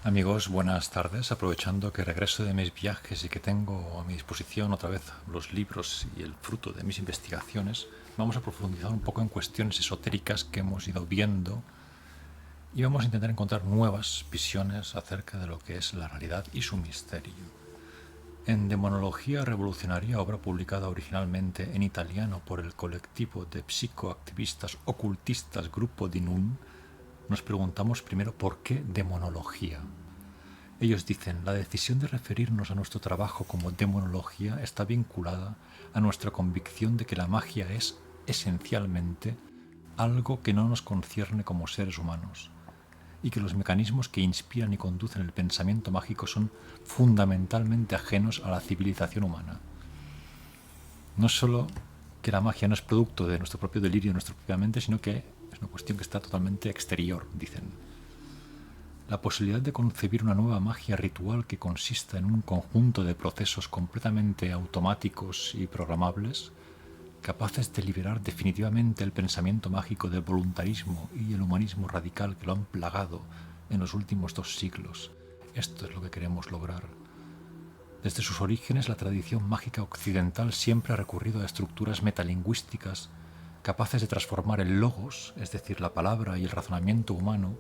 Amigos, buenas tardes. Aprovechando que regreso de mis viajes y que tengo a mi disposición otra vez los libros y el fruto de mis investigaciones, vamos a profundizar un poco en cuestiones esotéricas que hemos ido viendo y vamos a intentar encontrar nuevas visiones acerca de lo que es la realidad y su misterio. En Demonología Revolucionaria, obra publicada originalmente en italiano por el colectivo de psicoactivistas ocultistas Grupo di Nun, nos preguntamos primero por qué demonología. Ellos dicen, la decisión de referirnos a nuestro trabajo como demonología está vinculada a nuestra convicción de que la magia es, esencialmente, algo que no nos concierne como seres humanos, y que los mecanismos que inspiran y conducen el pensamiento mágico son fundamentalmente ajenos a la civilización humana. No solo que la magia no es producto de nuestro propio delirio, de nuestra propia mente, sino que es una cuestión que está totalmente exterior, dicen. La posibilidad de concebir una nueva magia ritual que consista en un conjunto de procesos completamente automáticos y programables, capaces de liberar definitivamente el pensamiento mágico del voluntarismo y el humanismo radical que lo han plagado en los últimos 2 siglos. Esto es lo que queremos lograr. Desde sus orígenes, la tradición mágica occidental siempre ha recurrido a estructuras metalingüísticas capaces de transformar el logos, es decir, la palabra y el razonamiento humano,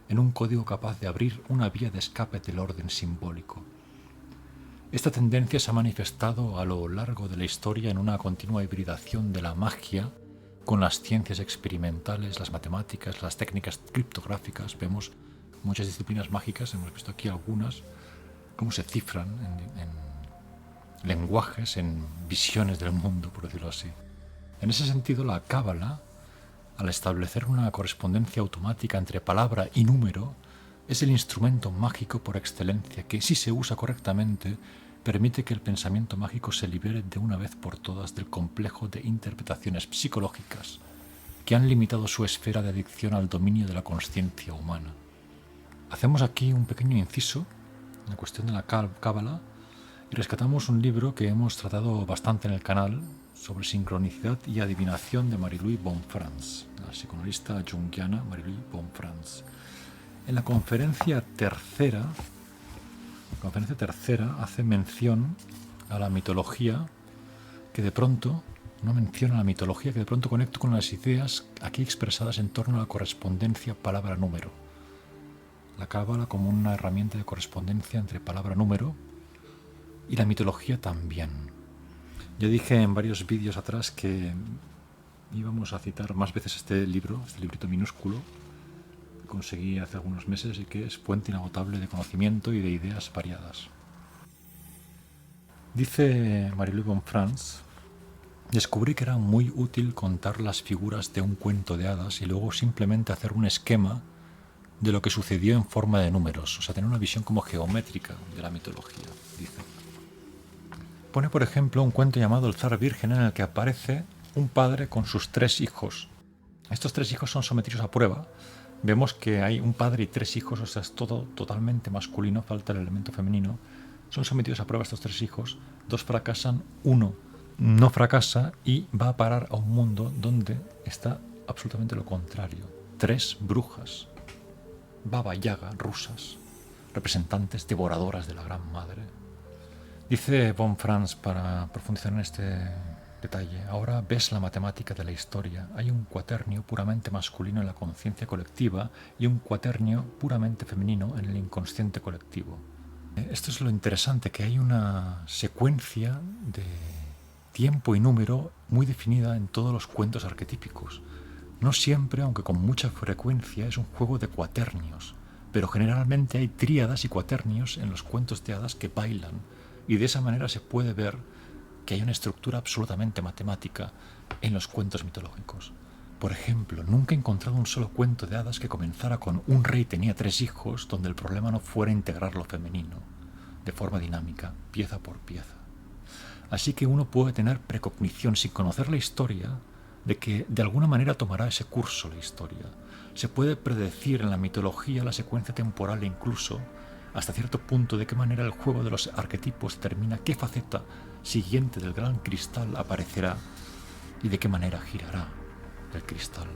en un código capaz de abrir una vía de escape del orden simbólico. Esta tendencia se ha manifestado a lo largo de la historia en una continua hibridación de la magia con las ciencias experimentales, las matemáticas, las técnicas criptográficas. Vemos muchas disciplinas mágicas, hemos visto aquí algunas, cómo se cifran en lenguajes, en visiones del mundo, por decirlo así. En ese sentido, la cábala, al establecer una correspondencia automática entre palabra y número, es el instrumento mágico por excelencia que, si se usa correctamente, permite que el pensamiento mágico se libere de una vez por todas del complejo de interpretaciones psicológicas que han limitado su esfera de adicción al dominio de la consciencia humana. Hacemos aquí un pequeño inciso en la cuestión de la cábala y rescatamos un libro que hemos tratado bastante en el canal sobre sincronicidad y adivinación de Marie-Louise Bonfrance, la psicoanalista junguiana Marie-Louise Bonfrance. En la conferencia tercera hace mención a la mitología que de pronto, conecto con las ideas aquí expresadas en torno a la correspondencia palabra-número. La cábala como una herramienta de correspondencia entre palabra-número y la mitología también. Ya dije en varios vídeos atrás que íbamos a citar más veces este librito minúsculo que conseguí hace algunos meses y que es fuente inagotable de conocimiento y de ideas variadas. Dice Marie-Louise Bonfrance, descubrí que era muy útil contar las figuras de un cuento de hadas y luego simplemente hacer un esquema de lo que sucedió en forma de números, o sea, tener una visión como geométrica de la mitología, dice. Pone, por ejemplo, un cuento llamado El zar virgen en el que aparece un padre con sus 3 hijos. Estos 3 hijos son sometidos a prueba. Vemos que hay un padre y 3 hijos, o sea, es todo totalmente masculino, falta el elemento femenino. Son sometidos a prueba estos 3 hijos, 2 fracasan, 1 no fracasa y va a parar a un mundo donde está absolutamente lo contrario. 3 brujas, Baba Yaga rusas, representantes devoradoras de la Gran Madre. Dice Bonfrance, para profundizar en este detalle, ahora ves la matemática de la historia. Hay un cuaternio puramente masculino en la conciencia colectiva y un cuaternio puramente femenino en el inconsciente colectivo. Esto es lo interesante, que hay una secuencia de tiempo y número muy definida en todos los cuentos arquetípicos. No siempre, aunque con mucha frecuencia, es un juego de cuaternios, pero generalmente hay tríadas y cuaternios en los cuentos de hadas que bailan, y de esa manera se puede ver que hay una estructura absolutamente matemática en los cuentos mitológicos. Por ejemplo, nunca he encontrado un solo cuento de hadas que comenzara con un rey tenía 3 hijos, donde el problema no fuera integrar lo femenino, de forma dinámica, pieza por pieza. Así que uno puede tener precognición sin conocer la historia de que de alguna manera tomará ese curso la historia. Se puede predecir en la mitología la secuencia temporal e incluso hasta cierto punto de qué manera el juego de los arquetipos determina qué faceta siguiente del gran cristal aparecerá y de qué manera girará el cristal.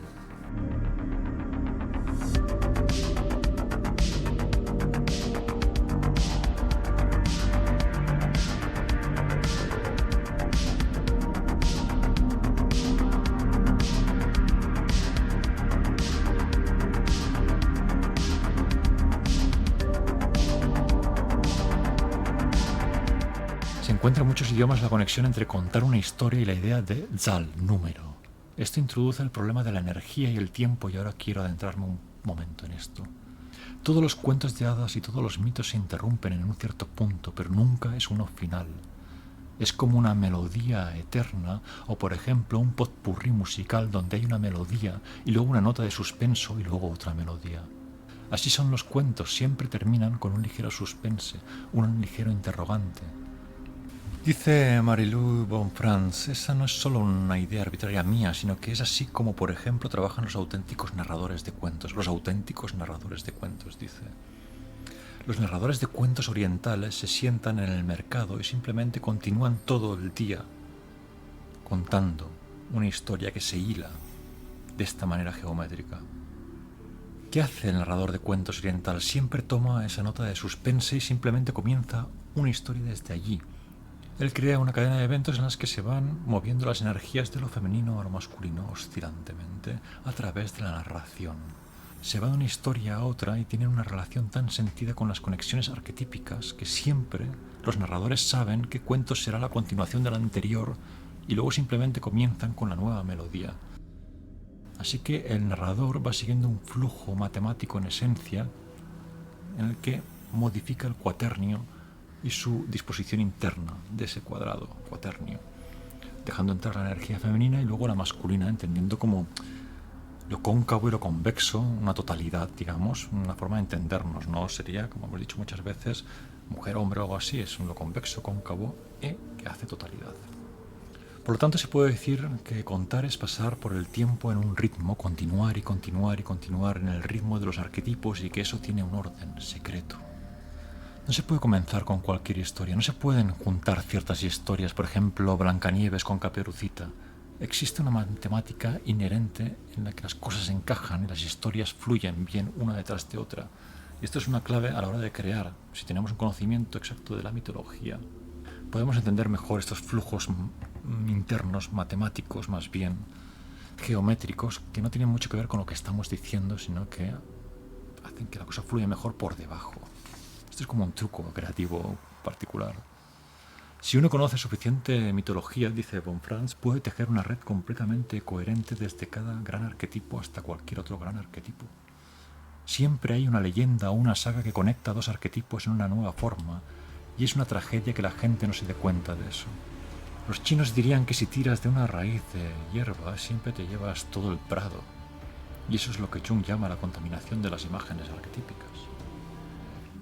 encuentra en muchos idiomas la conexión entre contar una historia y la idea de Zahl, número. Esto introduce el problema de la energía y el tiempo y ahora quiero adentrarme un momento en esto. Todos los cuentos de hadas y todos los mitos se interrumpen en un cierto punto, pero nunca es uno final. Es como una melodía eterna o, por ejemplo, un potpourri musical donde hay una melodía y luego una nota de suspenso y luego otra melodía. Así son los cuentos, siempre terminan con un ligero suspense, un ligero interrogante. Dice Marie-Louise Bonfrance, esa no es solo una idea arbitraria mía, sino que es así como, por ejemplo, trabajan los auténticos narradores de cuentos. Los auténticos narradores de cuentos, dice. Los narradores de cuentos orientales se sientan en el mercado y simplemente continúan todo el día contando una historia que se hila de esta manera geométrica. ¿Qué hace el narrador de cuentos oriental? Siempre toma esa nota de suspense y simplemente comienza una historia desde allí. Él crea una cadena de eventos en las que se van moviendo las energías de lo femenino a lo masculino oscilantemente a través de la narración. Se va de una historia a otra y tienen una relación tan sentida con las conexiones arquetípicas que siempre los narradores saben qué cuento será la continuación del anterior y luego simplemente comienzan con la nueva melodía. Así que el narrador va siguiendo un flujo matemático en esencia en el que modifica el cuaternio y su disposición interna de ese cuadrado cuaternio, dejando entrar la energía femenina y luego la masculina, entendiendo como lo cóncavo y lo convexo, una totalidad, digamos, una forma de entendernos, ¿no? Sería, como hemos dicho muchas veces, mujer, hombre o algo así, es un lo convexo, cóncavo, que hace totalidad. Por lo tanto, se puede decir que contar es pasar por el tiempo en un ritmo, continuar y continuar y continuar en el ritmo de los arquetipos y que eso tiene un orden secreto. No se puede comenzar con cualquier historia, no se pueden juntar ciertas historias, por ejemplo, Blancanieves con Caperucita. Existe una matemática inherente en la que las cosas encajan y las historias fluyen bien una detrás de otra. Y esto es una clave a la hora de crear. Si tenemos un conocimiento exacto de la mitología, podemos entender mejor estos flujos internos, matemáticos más bien, geométricos, que no tienen mucho que ver con lo que estamos diciendo, sino que hacen que la cosa fluya mejor por debajo. Esto es como un truco creativo particular. Si uno conoce suficiente mitología, dice Bonfrance, puede tejer una red completamente coherente desde cada gran arquetipo hasta cualquier otro gran arquetipo. Siempre hay una leyenda o una saga que conecta dos arquetipos en una nueva forma, y es una tragedia que la gente no se dé cuenta de eso. Los chinos dirían que si tiras de una raíz de hierba, siempre te llevas todo el prado. Y eso es lo que Jung llama la contaminación de las imágenes arquetípicas.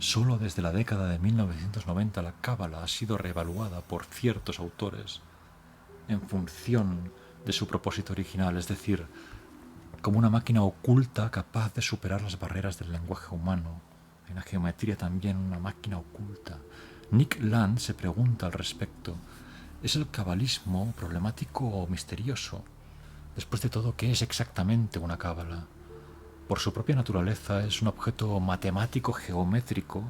Solo desde la década de 1990 la cábala ha sido reevaluada por ciertos autores en función de su propósito original, es decir, como una máquina oculta capaz de superar las barreras del lenguaje humano. En la geometría también una máquina oculta. Nick Land se pregunta al respecto, ¿es el cabalismo problemático o misterioso? Después de todo, ¿qué es exactamente una cábala? Por su propia naturaleza es un objeto matemático geométrico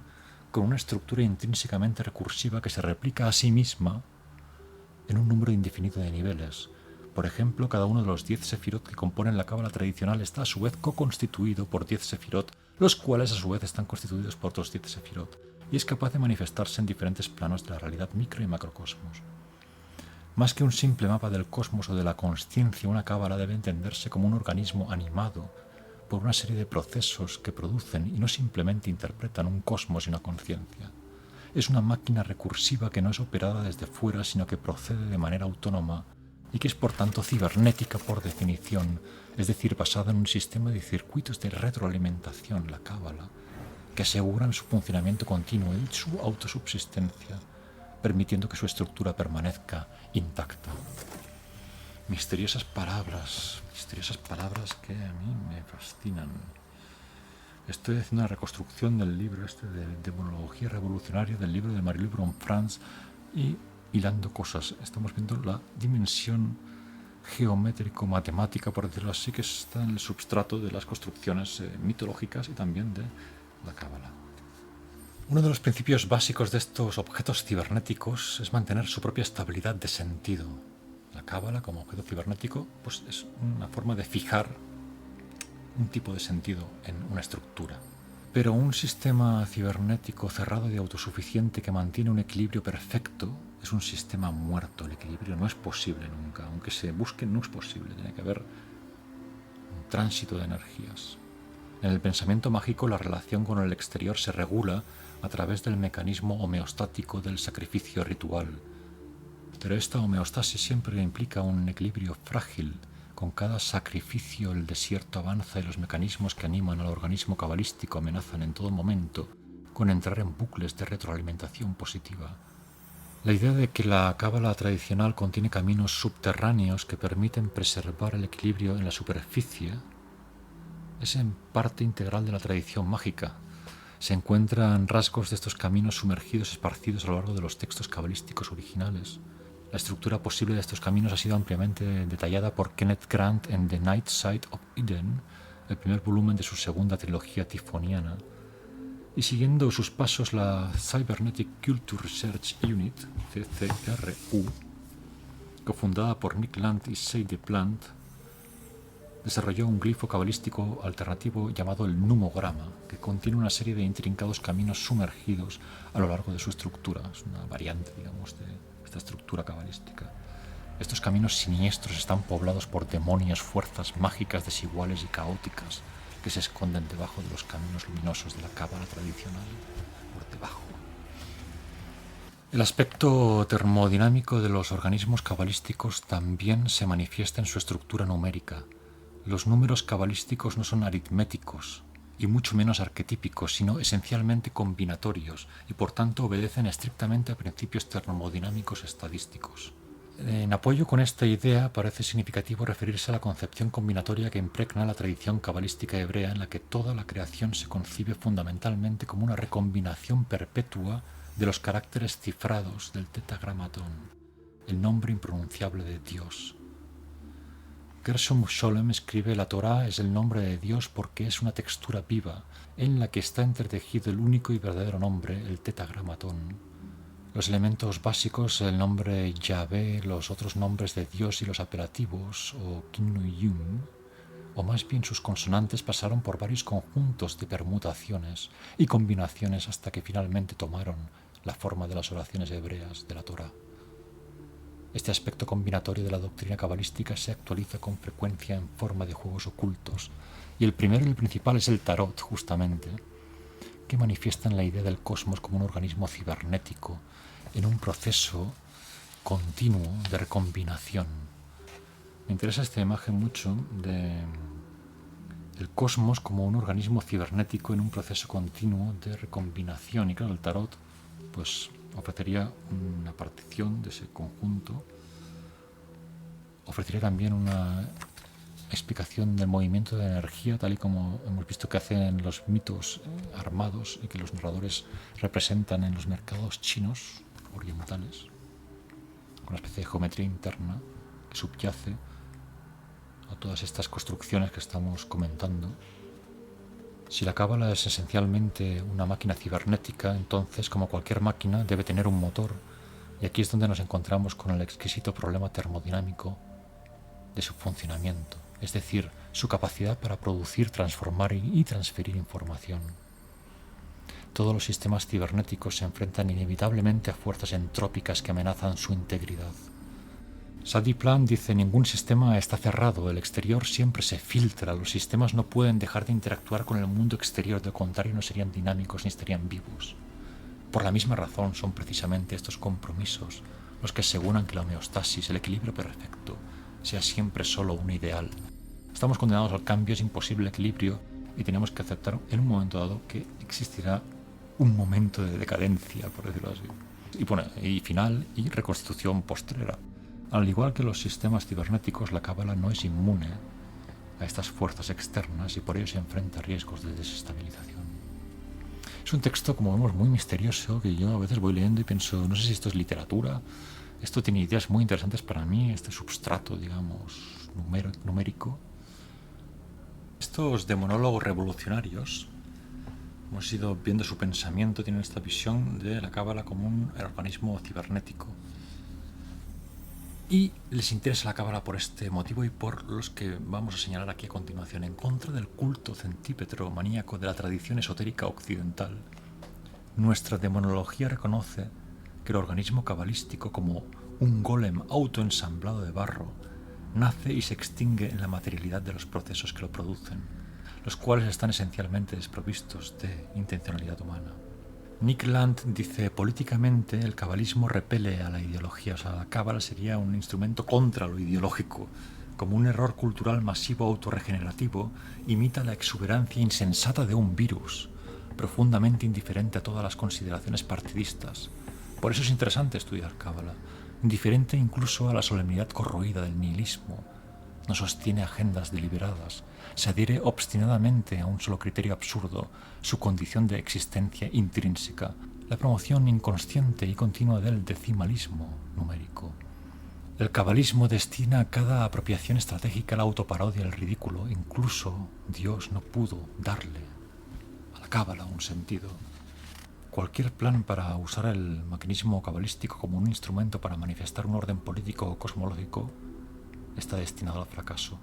con una estructura intrínsecamente recursiva que se replica a sí misma en un número indefinido de niveles. Por ejemplo, cada uno de los 10 sefirot que componen la cábala tradicional está a su vez co-constituido por 10 sefirot, los cuales a su vez están constituidos por otros 10 sefirot, y es capaz de manifestarse en diferentes planos de la realidad micro y macrocosmos. Más que un simple mapa del cosmos o de la consciencia, una cábala debe entenderse como un organismo animado por una serie de procesos que producen y no simplemente interpretan un cosmos y una conciencia. Es una máquina recursiva que no es operada desde fuera, sino que procede de manera autónoma y que es por tanto cibernética por definición, es decir, basada en un sistema de circuitos de retroalimentación, la cábala, que aseguran su funcionamiento continuo y su autosubsistencia, permitiendo que su estructura permanezca intacta. Misteriosas palabras que a mí me fascinan. Estoy haciendo una reconstrucción del libro de Demonología Revolucionaria, del libro de Marie-Louise Bonfrance, y hilando cosas. Estamos viendo la dimensión geométrico-matemática, por decirlo así, que está en el substrato de las construcciones mitológicas y también de la cábala. Uno de los principios básicos de estos objetos cibernéticos es mantener su propia estabilidad de sentido. La cábala, como objeto cibernético, pues es una forma de fijar un tipo de sentido en una estructura. Pero un sistema cibernético cerrado y autosuficiente que mantiene un equilibrio perfecto es un sistema muerto. El equilibrio no es posible nunca. Aunque se busque, no es posible. Tiene que haber un tránsito de energías. En el pensamiento mágico, la relación con el exterior se regula a través del mecanismo homeostático del sacrificio ritual. Pero esta homeostasis siempre implica un equilibrio frágil. Con cada sacrificio el desierto avanza y los mecanismos que animan al organismo cabalístico amenazan en todo momento con entrar en bucles de retroalimentación positiva. La idea de que la cábala tradicional contiene caminos subterráneos que permiten preservar el equilibrio en la superficie es en parte integral de la tradición mágica. Se encuentran rasgos de estos caminos sumergidos esparcidos a lo largo de los textos cabalísticos originales. La estructura posible de estos caminos ha sido ampliamente detallada por Kenneth Grant en The Night Side of Eden, el primer volumen de su segunda trilogía tifoniana. Y siguiendo sus pasos, la Cybernetic Culture Research Unit, CCRU, cofundada por Nick Land y Sadie Plant, desarrolló un glifo cabalístico alternativo llamado el numograma, que contiene una serie de intrincados caminos sumergidos a lo largo de su estructura. Es una variante, digamos, de esta estructura cabalística. Estos caminos siniestros están poblados por demonios, fuerzas mágicas desiguales y caóticas que se esconden debajo de los caminos luminosos de la cábala tradicional, por debajo. El aspecto termodinámico de los organismos cabalísticos también se manifiesta en su estructura numérica. Los números cabalísticos no son aritméticos y mucho menos arquetípicos, sino esencialmente combinatorios y por tanto obedecen estrictamente a principios termodinámicos estadísticos. En apoyo con esta idea parece significativo referirse a la concepción combinatoria que impregna la tradición cabalística hebrea, en la que toda la creación se concibe fundamentalmente como una recombinación perpetua de los caracteres cifrados del tetragramatón, el nombre impronunciable de Dios. Gershom Scholem escribe: la Torá es el nombre de Dios porque es una textura viva en la que está entretejido el único y verdadero nombre, el tetragramatón. Los elementos básicos, el nombre Yahvé, los otros nombres de Dios y los apelativos, o Kinnu y Yum, o más bien sus consonantes, pasaron por varios conjuntos de permutaciones y combinaciones hasta que finalmente tomaron la forma de las oraciones hebreas de la Torá. Este aspecto combinatorio de la doctrina cabalística se actualiza con frecuencia en forma de juegos ocultos, y el primero y el principal es el tarot, justamente, que manifiestan la idea del cosmos como un organismo cibernético en un proceso continuo de recombinación. Me interesa esta imagen mucho del cosmos como un organismo cibernético en un proceso continuo de recombinación. Y claro, el tarot pues ofrecería una partición de ese conjunto, ofrecería también una explicación del movimiento de energía, tal y como hemos visto que hacen los mitos armados y que los narradores representan en los mercados chinos orientales, con una especie de geometría interna que subyace a todas estas construcciones que estamos comentando. Si la cábala es esencialmente una máquina cibernética, entonces, como cualquier máquina, debe tener un motor, y aquí es donde nos encontramos con el exquisito problema termodinámico de su funcionamiento, es decir, su capacidad para producir, transformar y transferir información. Todos los sistemas cibernéticos se enfrentan inevitablemente a fuerzas entrópicas que amenazan su integridad. Sadie Plant dice: ningún sistema está cerrado, el exterior siempre se filtra, los sistemas no pueden dejar de interactuar con el mundo exterior, de lo contrario no serían dinámicos ni estarían vivos. Por la misma razón son precisamente estos compromisos los que aseguran que la homeostasis, el equilibrio perfecto, sea siempre solo un ideal. Estamos condenados al cambio, es imposible el equilibrio y tenemos que aceptar en un momento dado que existirá un momento de decadencia, por decirlo así, y final y reconstitución postrera. Al igual que los sistemas cibernéticos, la cábala no es inmune a estas fuerzas externas y por ello se enfrenta a riesgos de desestabilización. Es un texto, como vemos, muy misterioso, que yo a veces voy leyendo y pienso, no sé si esto es literatura, esto tiene ideas muy interesantes para mí, este substrato, digamos, numérico. Estos demonólogos revolucionarios, hemos ido viendo su pensamiento, tienen esta visión de la cábala como un organismo cibernético. Y les interesa la cábala por este motivo y por los que vamos a señalar aquí a continuación. En contra del culto centípetro maníaco de la tradición esotérica occidental, nuestra demonología reconoce que el organismo cabalístico, como un golem autoensamblado de barro, nace y se extingue en la materialidad de los procesos que lo producen, los cuales están esencialmente desprovistos de intencionalidad humana. Nick Land dice, políticamente el cabalismo repele a la ideología, o sea, la cábala sería un instrumento contra lo ideológico. Como un error cultural masivo autorregenerativo, imita la exuberancia insensata de un virus, profundamente indiferente a todas las consideraciones partidistas. Por eso es interesante estudiar cábala, indiferente incluso a la solemnidad corroída del nihilismo. No sostiene agendas deliberadas, se adhiere obstinadamente a un solo criterio absurdo, su condición de existencia intrínseca, la promoción inconsciente y continua del decimalismo numérico. El cabalismo destina a cada apropiación estratégica la autoparodia, el ridículo. Incluso Dios no pudo darle a la cábala un sentido. Cualquier plan para usar el maquinismo cabalístico como un instrumento para manifestar un orden político o cosmológico está destinado al fracaso,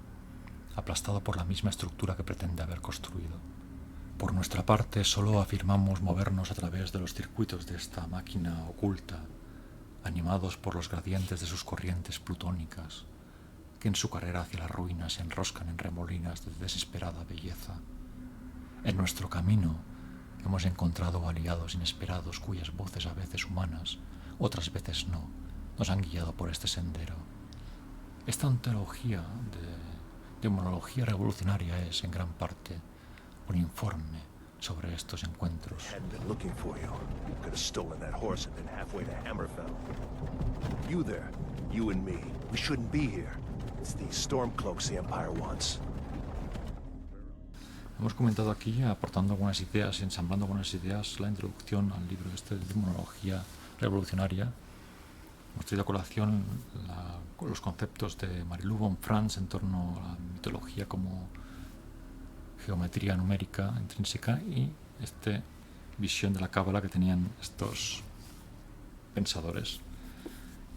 aplastado por la misma estructura que pretende haber construido. Por nuestra parte, solo afirmamos movernos a través de los circuitos de esta máquina oculta, animados por los gradientes de sus corrientes plutónicas, que en su carrera hacia la ruina se enroscan en remolinas de desesperada belleza. En nuestro camino hemos encontrado aliados inesperados cuyas voces, a veces humanas, otras veces no, nos han guiado por este sendero. Esta ontología de demonología revolucionaria es, en gran parte, un informe sobre estos encuentros. Hemos comentado aquí, aportando algunas ideas, ensamblando algunas ideas, la introducción al libro de demonología revolucionaria. Hemos traído a colación los conceptos de Marie-Lou von Franz en torno a la mitología como geometría numérica intrínseca y esta visión de la cábala que tenían estos pensadores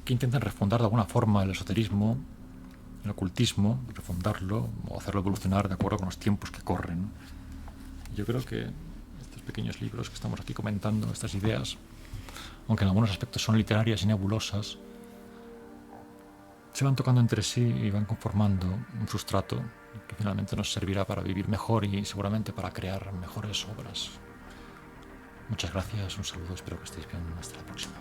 que intentan refundar de alguna forma el esoterismo, el ocultismo, refundarlo o hacerlo evolucionar de acuerdo con los tiempos que corren. Yo creo que estos pequeños libros que estamos aquí comentando, estas ideas, aunque en algunos aspectos son literarias y nebulosas, se van tocando entre sí y van conformando un sustrato que finalmente nos servirá para vivir mejor y seguramente para crear mejores obras. Muchas gracias, un saludo, espero que estéis bien, hasta la próxima.